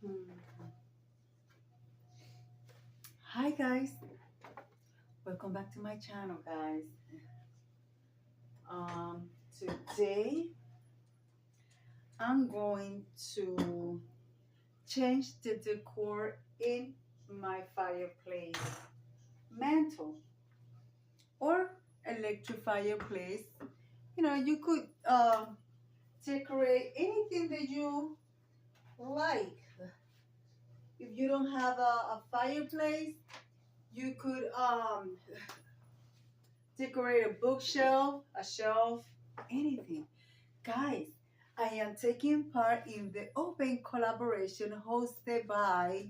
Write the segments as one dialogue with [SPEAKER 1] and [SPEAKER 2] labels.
[SPEAKER 1] Hmm. Hi guys, welcome back to my channel, guys. Um, Today I'm going to change the decor in my fireplace mantle or electric fireplace. You could decorate anything that you like. If you don't have a fireplace, you could decorate a bookshelf, a shelf, anything. Guys, I am taking part in the open collaboration hosted by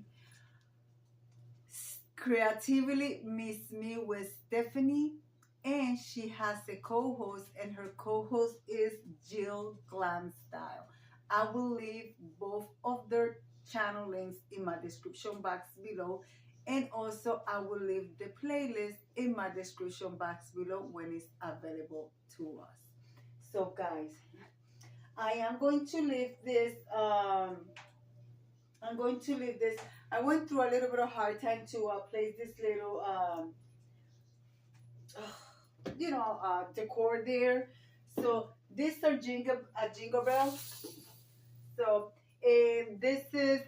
[SPEAKER 1] Creatively Miss Me with Stephanie, and she has a co-host, and her co-host is Jill Glam Style. I will leave both of their channel links in my description box below, and also I will leave the playlist in my description box below when it's available to us. So guys, I am going to leave this. I'm going to leave this. I went through a little bit of hard time to place this little, decor there. So these are jingle bells. So this is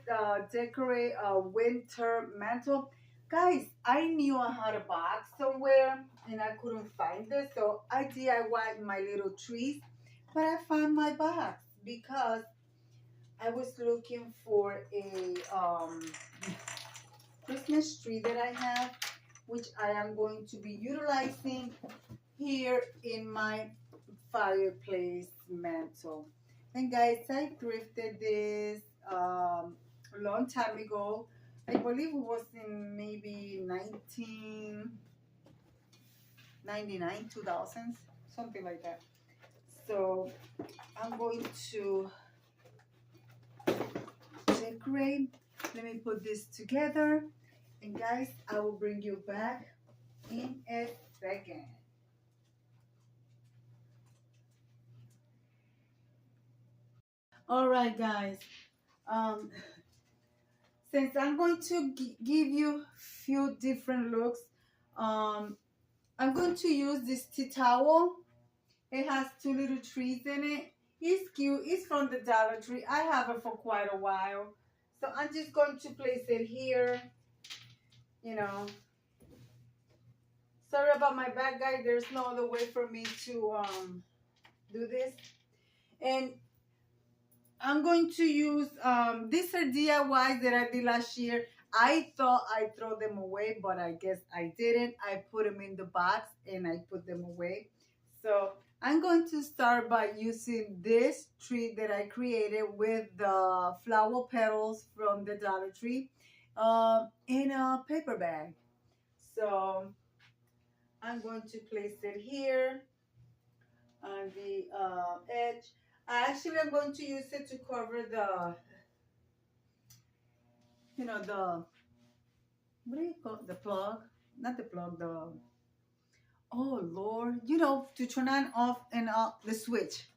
[SPEAKER 1] decorate a winter mantle. Guys, I knew I had a box somewhere and I couldn't find it. So I DIY'd my little trees, but I found my box because I was looking for a Christmas tree that I have, which I am going to be utilizing here in my fireplace mantle. And guys, I thrifted this a long time ago. I believe it was in maybe 1999, 2000s, something like that. So I'm going to decorate. Let me put this together. And guys, I will bring you back in a second. All right, guys. Um, since I'm going to give you few different looks, um, I'm going to use this tea towel. It has two little trees in it. It's cute. It's from the Dollar Tree. I have it for quite a while. So I'm just going to place it here. You know, sorry about my back, guys. There's no other way for me to do this. And I'm going to use, these are DIYs that I did last year. I thought I'd throw them away, but I guess I didn't. I put them in the box and I put them away. So I'm going to start by using this tree that I created with the flower petals from the Dollar Tree in a paper bag. So I'm going to place it here on the edge. I actually am going to use it to cover the, the, what do you call it? The plug? Not the plug, the, oh Lord, to turn on, off, and off the switch.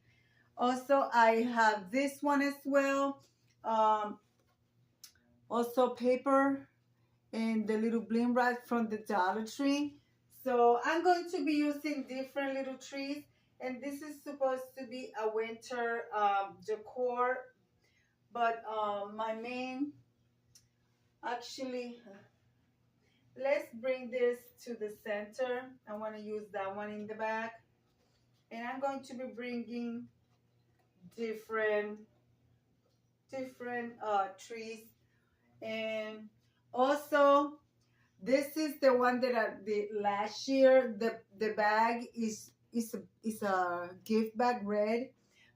[SPEAKER 1] Also, I have this one as well. Um, Also paper and the little bling rack from the Dollar Tree. So I'm going to be using different little trees, and this is supposed to be a winter decor, but my main, actually, let's bring this to the center. I want to use that one in the back, and I'm going to be bringing different trees. And also, this is the one that I did last year. The bag is a gift bag red,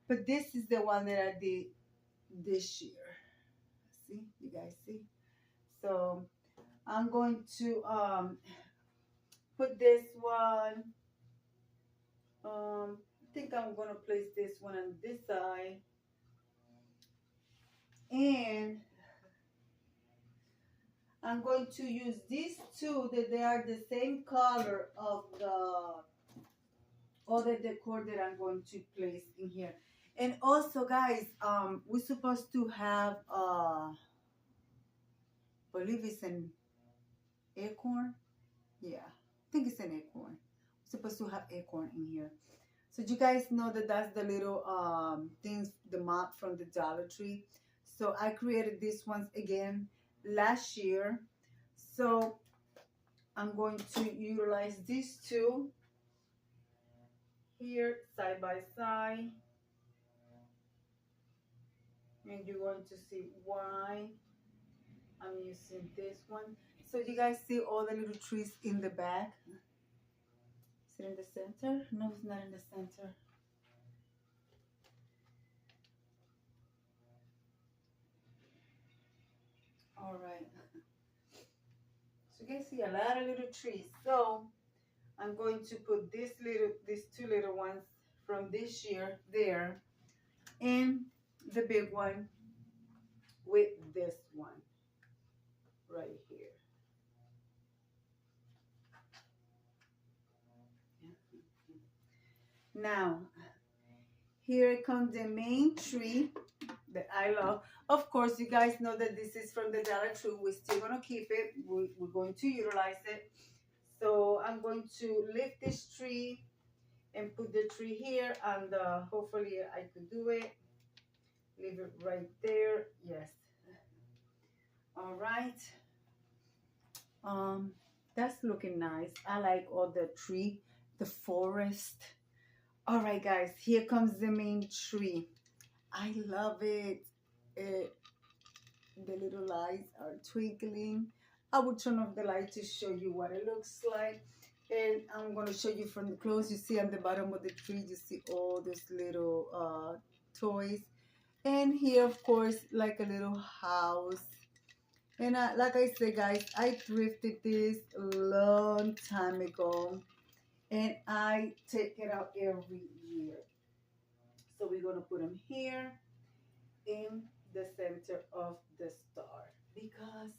[SPEAKER 1] but this is the one that I did this year. See, you guys see? So I'm going to put this one. I think I'm gonna place this one on this side, and I'm going to use these two that they are the same color of the other decor that I'm going to place in here. And also, guys, we're supposed to have believe it's an acorn. Yeah, I think it's an acorn. It's supposed to have acorn in here. So you guys know that that's the little things, the mop from the Dollar Tree. So I created these ones again last year. So I'm going to utilize these two here side by side. And you're going to see why I'm using this one. So you guys see all the little trees in the back. Is it in the center? No, it's not in the center. All right. So you guys see a lot of little trees. So I'm going to put these two little ones from this year there, and the big one with this one right here. Now, here comes the main tree that I love. Of course, you guys know that this is from the Dollar Tree. We're still going to keep it. We're going to utilize it. So I'm going to lift this tree and put the tree here, and hopefully I could do it. Leave it right there. Yes. All right. That's looking nice. I like all the tree, the forest. All right, guys, here comes the main tree. I love it. The little lights are twinkling. I will turn off the light to show you what it looks like. And I'm going to show you from the close. You see on the bottom of the tree, you see all those little toys. And here, of course, like a little house. And like I said, guys, I thrifted this a long time ago. And I take it out every year. So we're going to put them here in the center of the star because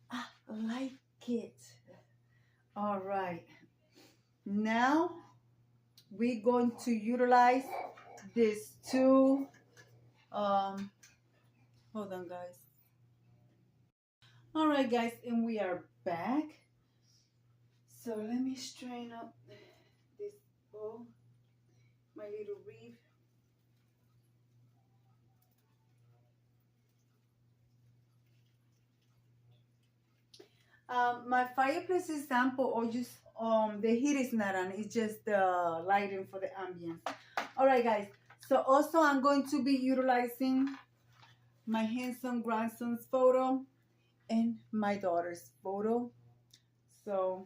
[SPEAKER 1] I like it. All right. Now we're going to utilize these two. Hold on, guys. All right, guys, and we are back. So let me strain up this bowl, my little wreath. My fireplace is sample or just the heat is not on, it's just the lighting for the ambience. All right, guys, so also I'm going to be utilizing my handsome grandson's photo and my daughter's photo. So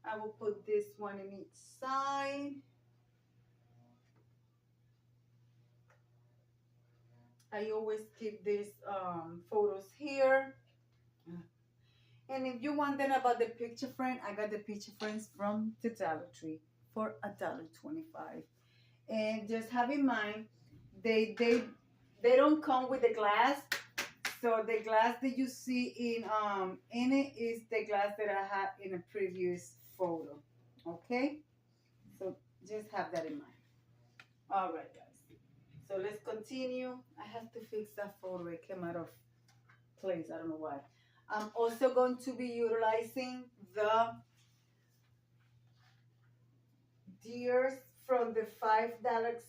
[SPEAKER 1] I will put this one in each side. I always keep these photos here. And if you wonder about the picture frame, I got the picture frames from the Dollar Tree for $1.25. And just have in mind, they don't come with the glass. So the glass that you see in it is the glass that I had in a previous photo. Okay? So just have that in mind. All right, guys. So let's continue. I have to fix that photo. It came out of place. I don't know why. I'm also going to be utilizing the deers from the $5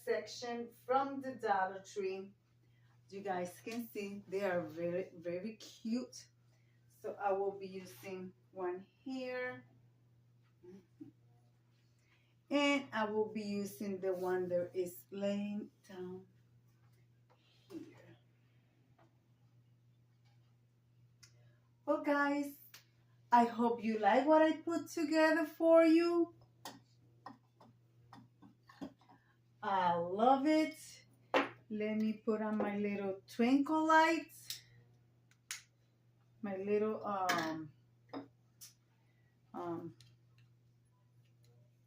[SPEAKER 1] section from the Dollar Tree. You guys can see they are very, very cute. So I will be using one here. And I will be using the one that is laying down here. Well, guys, I hope you like what I put together for you. I love it. Let me put on my little twinkle lights. My little,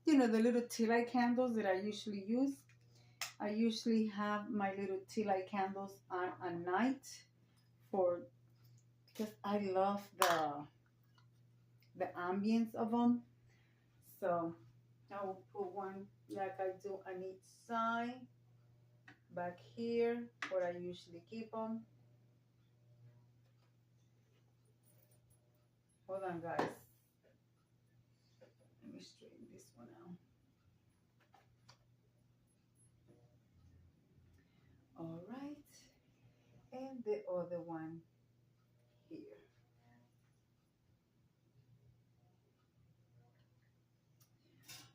[SPEAKER 1] you know, the little tea light candles that I usually use. I usually have my little tea light candles on at night because I love the ambience of them. So I will put one like I do on each side back here where I usually keep them. Hold on, guys. Let me straighten this one out. All right. And the other one here.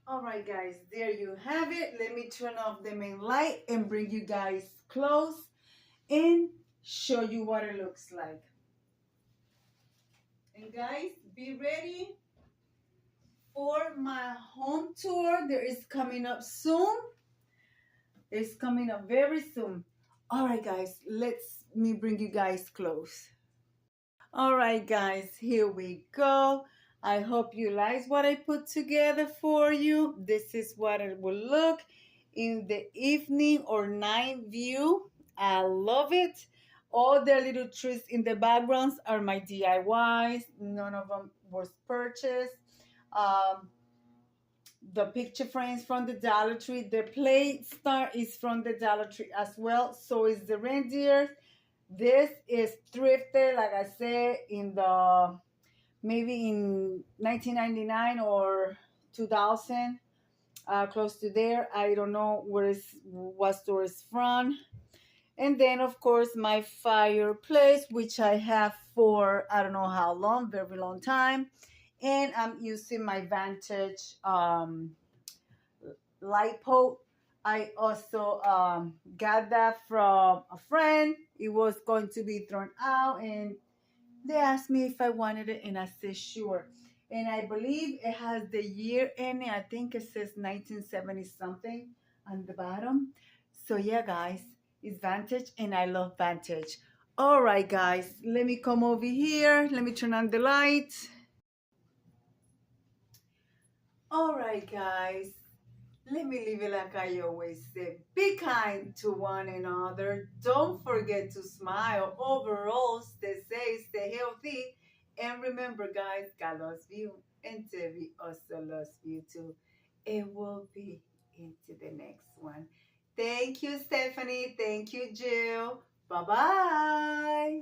[SPEAKER 1] All right, guys, there you have it. Let me turn off the main light and bring you guys close and show you what it looks like. And guys, be ready for my home tour. There is coming up soon. It's coming up very soon. All right, guys, let's me bring you guys close. All right, guys, here we go. I hope you like what I put together for you. This is what it will look in the evening or night view. I love it. All the little trees in the backgrounds are my DIYs. None of them was purchased. Um, the picture frames from the Dollar Tree. The plate star is from the Dollar Tree as well. So is the reindeer. This is thrifted, like I said, in the maybe in 1999 or 2000, close to there. I don't know what store is from. And then, of course, my fireplace, which I have for I don't know how long, very long time. And I'm using my Vantage light pole. I also got that from a friend. It was going to be thrown out, and they asked me if I wanted it, and I said sure. And I believe it has the year in it. I think it says 1970 something on the bottom. So yeah, guys, it's Vantage, and I love Vantage. All right, guys, let me come over here. Let me turn on the light. All right, guys. Let me leave it like I always say. Be kind to one another. Don't forget to smile. Overall, stay safe, stay healthy. And remember, guys, God loves you. And Debbie also loves you too. It will be into the next one. Thank you, Stephanie. Thank you, Jill. Bye-bye.